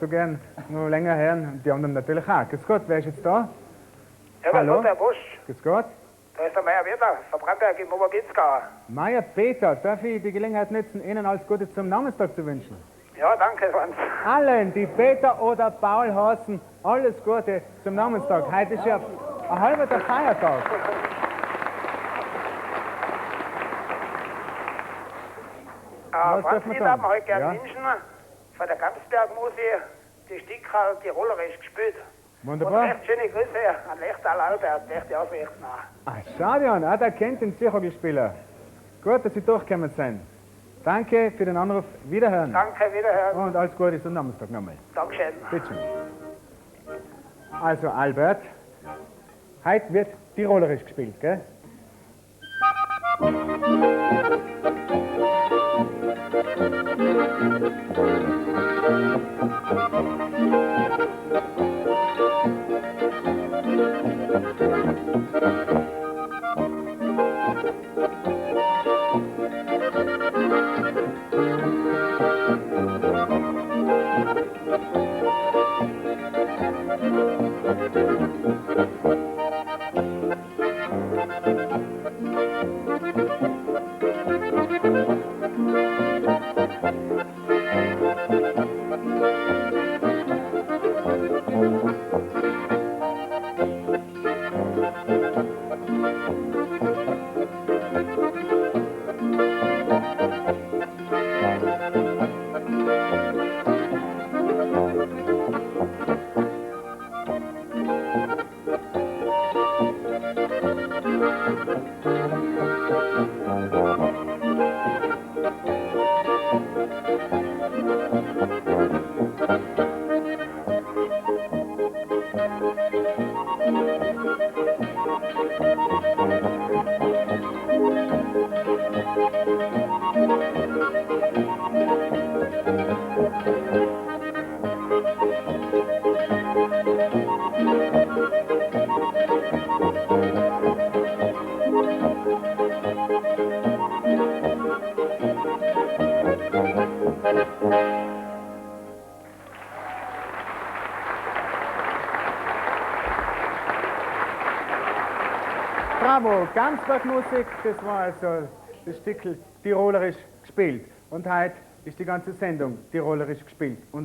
so gern noch länger hören und die anderen natürlich auch. Grüß Gott, wer ist jetzt da? Ja, Hallo? Gott, Herr Busch. Grüß Gott. Da ist der Meier Wetter, von Bramberg im Obergitzgau. Meier Peter, darf ich die Gelegenheit nutzen, Ihnen alles Gute zum Namenstag zu wünschen? Ja, danke, Franz. Allen, die Peter oder Paul heißen, alles Gute zum Namenstag. Heute ist ja ein halber der Feiertag. Was Franz, dürfen wir ich darf tun? mir heute gerne Ja. wünschen, von der Gamsberg-Musik, die Stickerl tirolerisch gespielt. Und Wunderbar. recht schöne Grüße an Lechtal Albert, rechte Ausrichten auch. Schau dir an, der kennt den Zirchogelspieler. Gut, dass Sie durchgekommen sind. Danke für den Anruf. Wiederhören. Danke, wiederhören. Und alles Gute zum Namenstag nochmal. Dankeschön. Bitte schön. Also Albert, heute wird tirolerisch gespielt, gell? Bravo, Gamsberg-Musik, das war also das Stückel tirolerisch gespielt. Und heute ist die ganze Sendung tirolerisch gespielt. Und